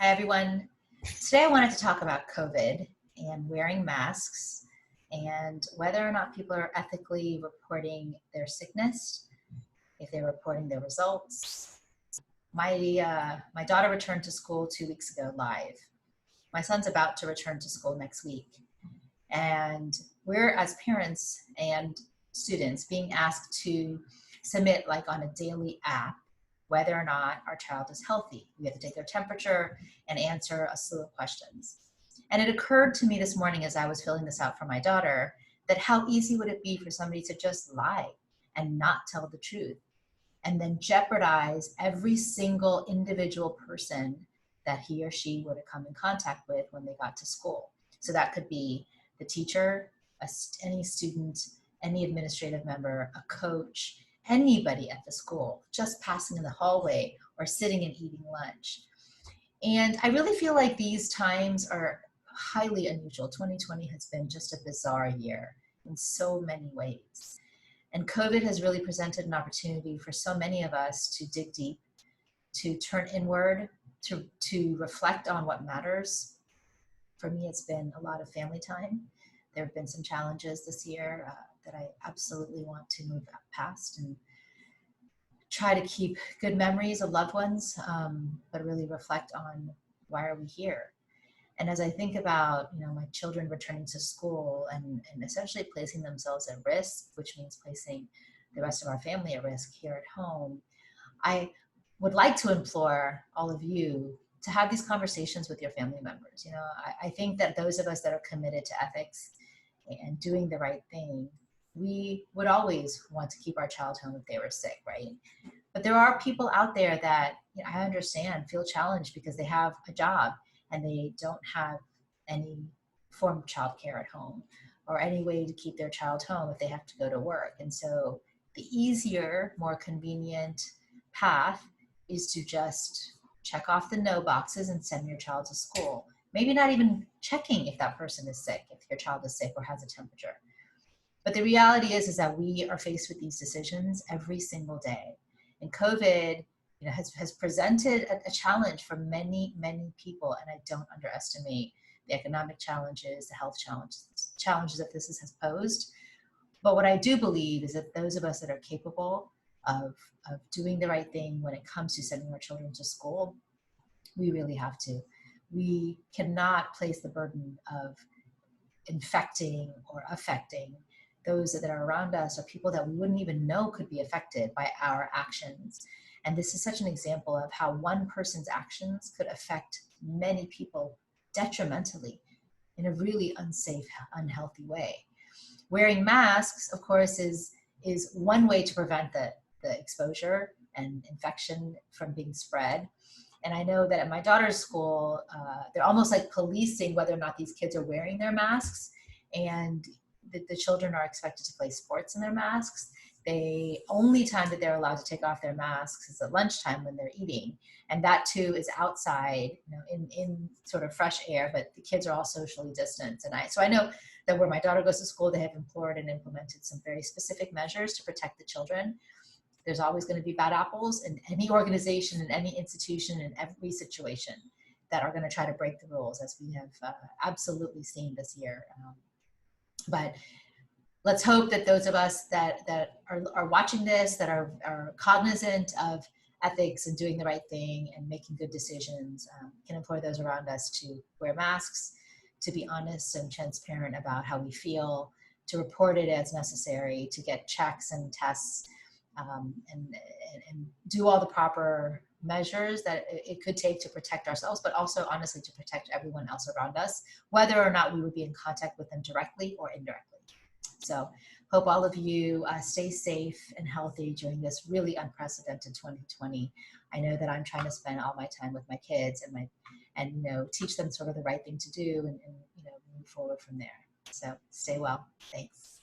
Hi, everyone. Today I wanted to talk about COVID and wearing masks and whether or not people are ethically reporting their sickness, if they're reporting their results. My daughter returned to school 2 weeks ago live. My son's about to return to school next week. And we're, as parents and students, being asked to submit, like on a daily app, whether or not our child is healthy. We have to take their temperature and answer a slew of questions. And it occurred to me this morning as I was filling this out for my daughter that how easy would it be for somebody to just lie and not tell the truth and then jeopardize every single individual person that he or she would have come in contact with when they got to school. So that could be the teacher, any student, any administrative member, a coach, anybody at the school, just passing in the hallway or sitting and eating lunch. And I really feel like these times are highly unusual. 2020 has been just a bizarre year in so many ways. And COVID has really presented an opportunity for so many of us to dig deep, to turn inward, to reflect on what matters. For me, it's been a lot of family time. There have been some challenges this year that I absolutely want to move past and try to keep good memories of loved ones, but really reflect on why are we here. And as I think about, my children returning to school and essentially placing themselves at risk, which means placing the rest of our family at risk here at home, I would like to implore all of you to have these conversations with your family members. I think that those of us that are committed to ethics and doing the right thing, we would always want to keep our child home if they were sick, right? But there are people out there that I understand feel challenged because they have a job and they don't have any form of childcare at home or any way to keep their child home if they have to go to work. And so the easier, more convenient path is to just check off the no boxes and send your child to school. Maybe not even checking if that person is sick, if your child is sick or has a temperature. But the reality is that we are faced with these decisions every single day. And COVID has presented a challenge for many, many people, and I don't underestimate the economic challenges, the health challenges that this has posed. But what I do believe is that those of us that are capable of doing the right thing when it comes to sending our children to school, we really have to. We cannot place the burden of infecting or affecting those that are around us or people that we wouldn't even know could be affected by our actions. And this is such an example of how one person's actions could affect many people detrimentally in a really unsafe, unhealthy way. Wearing masks, of course, is one way to prevent the exposure and infection from being spread. And I know that at my daughter's school, they're almost like policing whether or not these kids are wearing their masks. And the children are expected to play sports in their masks. The only time that they're allowed to take off their masks is at lunchtime when they're eating. And that too is outside, in sort of fresh air, but the kids are all socially distanced. So I know that where my daughter goes to school, they have implored and implemented some very specific measures to protect the children. There's always going to be bad apples in any organization, in any institution, in every situation that are going to try to break the rules, as we have absolutely seen this year. But let's hope that those of us that are watching this, that are cognizant of ethics and doing the right thing and making good decisions, can implore those around us to wear masks, to be honest and transparent about how we feel, to report it as necessary, to get checks and tests, and do all the proper measures that it could take to protect ourselves, but also honestly to protect everyone else around us, whether or not we would be in contact with them directly or indirectly. So hope all of you stay safe and healthy during this really unprecedented 2020. I know that I'm trying to spend all my time with my kids and teach them sort of the right thing to do and move forward from there. So stay well. Thanks.